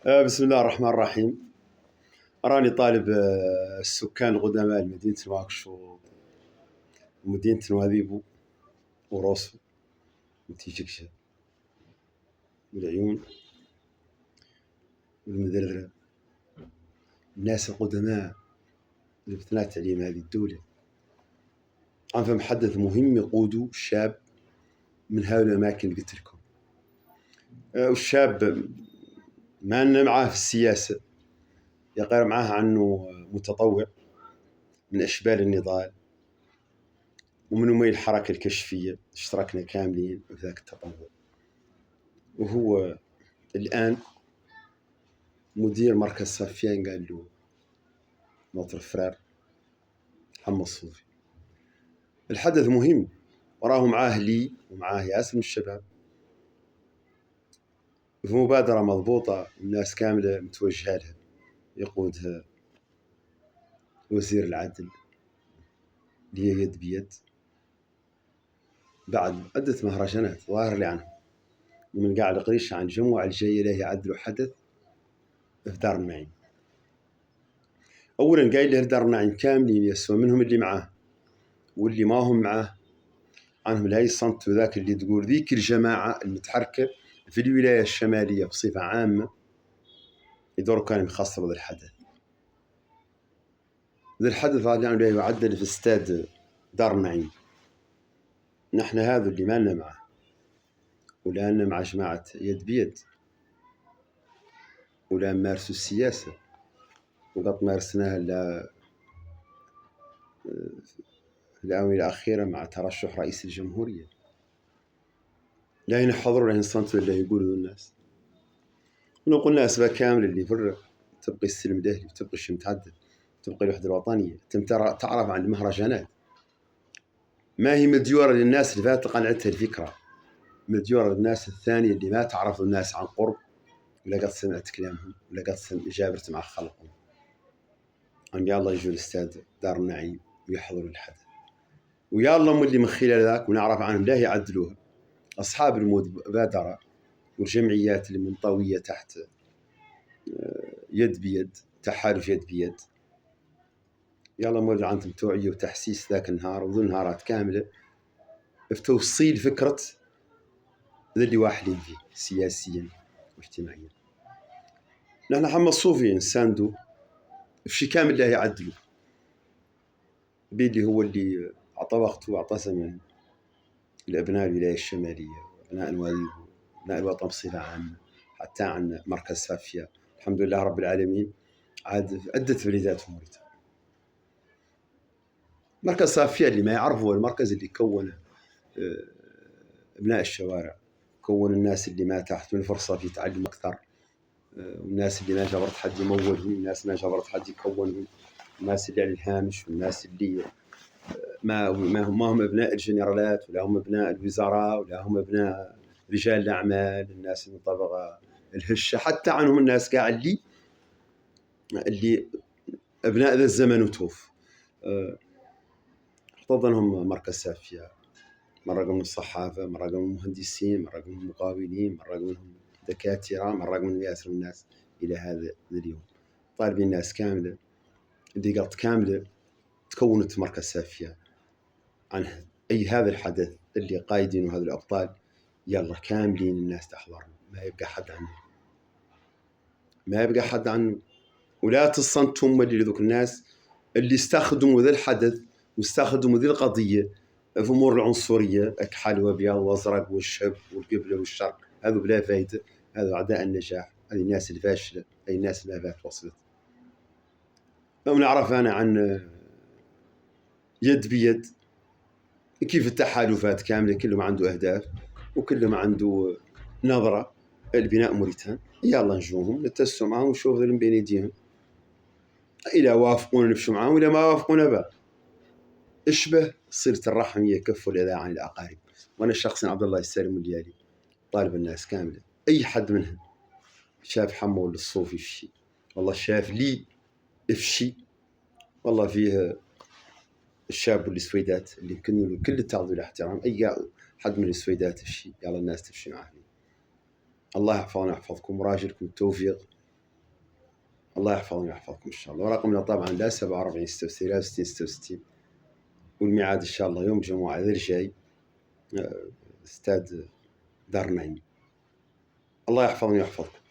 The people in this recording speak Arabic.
بسم الله الرحمن الرحيم. أراني طالب السكان القدماء لمدينة نواكشوط ومدينة نواديبو وروسو وتيجكشة والعيون والمدردرة، الناس القدماء اللي بثناء تعليم هذه الدولة. عن فهم حدث مهم يقوده الشاب من هذه الأماكن اللي قلت لكم. والشاب ما أنه معاه في السياسة، يقال معاه عنه متطوع من أشبال النضال ومن أمي الحركة الكشفية، اشتركنا كاملين في ذاك التطوع. وهو الآن مدير مركز صافيان، قال له نوتر فرار محمد الصوفي. الحدث مهم، وراه معاه لي ومعاه ياسر من الشباب في مبادرة مضبوطة الناس كاملة متوجهة لها، يقودها وزير العدل اللي هي يد بيد بعد عدة مهرجانات ظاهر لي عنه، ومن قاعد قريش عن جمعة الجاية له يعدلوا حدث في دار النعيم. أولا قايل له دار النعيم كاملين يسوى، منهم اللي معاه واللي ما هم معاه، عنهم لا يصنتوا ذاك اللي تقول ذيك الجماعة المتحركة في الولاية الشمالية بصفة عامة يدور كان مخصص ذا الحدث. ذا الحدث هذا يعني يعدل في استاد دار النعيم. نحن هذا اللي ما لنا معه ولا لنا مع جماعة يد بيد ولا مارسوا السياسة، وقد مارسناها في الآونة الأخيرة مع ترشح رئيس الجمهورية. لا ينحضروا لا ينصنتوا اللي يقولوا الناس. ونقول الناس كامل اللي فرق تبقي السلم دهلي وتبقي الشم تعدل، تبقي الوحدة الوطنية. تم تعرف عن المهرجانات ما هي مديورة للناس اللي فات قنعتها الفكرة، مديورة للناس الثانية اللي ما تعرف الناس عن قرب ولا قد سمعت كلامهم ولا قد جابرت مع خلقهم. أن يلا يجوا الاستاد دار النعيم ويحضروا الحدث، ويلا اللي من خلال ذاك ونعرف عنهم لا يعدلوها أصحاب المبادرة والجمعيات المنطوية تحت يد بيد، تحالف يد بيد. يلا موجود عندهم توعية وتحسيس ذاك النهار وذو نهارات كاملة في توصيل فكرة ذا اللي واحدين فيه سياسيا واجتماعيا. نحن محمد الصوفي إنسان دو في شي كامل لا يعدلوا بيدي، هو اللي أعطى وقته وأعطى زمن لأبناء الولاية الشمالية وأبناء الوادي وأبناء الوطن بصفة عامة، حتى عن مركز صافية الحمد لله رب العالمين عاد عدة بلدات موريتانيا. مركز صافية اللي ما يعرفه هو المركز اللي كون أبناء الشوارع، كون الناس اللي ما تحت من فرصة في تعلم أكثر، والناس اللي ما جبرت حد يمولهم، الناس ما جبرت حد يكونهم، الناس اللي على الهامش، والناس اللي ما هم أبناء الجنرالات ولا هم أبناء الوزراء ولا هم أبناء رجال الأعمال، الناس من طبقة الهشة، حتى عنهم الناس قاع اللي أبناء ذا الزمن وتوف. احتضنهم مركز صافية، مرة من الصحافة، مرة من المهندسين، مرة من المقاولين، مرة منهم دكاترة، مرة من ياسر الناس إلى هذا اليوم. طالبين الناس كاملة اللي قط كاملة تكونت مركز صافية عن أي هذا الحدث اللي قايدين وهذا الأبطال. يلا كاملين الناس تحضر، ما يبقى حد عنه، ما يبقى حد عنه. ولا تصنتم اللي ذوك الناس اللي استخدموا ذا الحدث واستخدموا ذي القضية في أمور العنصرية، أكحل وأبيض وأزرق والشب والقبلة والشرق، هذا بلا فايدة، هذا أعداء النجاح، هذه الناس الفاشلة، هذه الناس اللي ما وصلت. نعرف أنا عن يد بيد كيف التحالفات كاملة كلهم عنده أهداف وكلهم عنده نظرة البناء موريتان. يلا نجوهم نتسوا معهم ونشوف ذلهم بين يديهم، إذا وافقونا نمشوا معهم وإذا ما وافقونا بقى اشبه صلة الرحم يكف الأذى عن الأقارب. وأنا شخصيا عبد الله السالم الديالي طالب الناس كاملة، أي حد منهم شاف حمول الصوفي في شيء، والله شاف لي في شيء، والله فيه الشاب والسويدات اللي يمكن له كل التقدير والاحترام، أي حد من السويدات في شيء يلا الناس تمشي معه. الله يحفظنا ويحفظكم وراجلكم التوفيق الله يحفظني ويحفظكم إن شاء الله. ورقمنا طبعا لا 47 66 لا 60 66. والميعاد إن شاء الله يوم الجمعة ذي الجاي استاد دار نعيم. الله يحفظني ويحفظكم.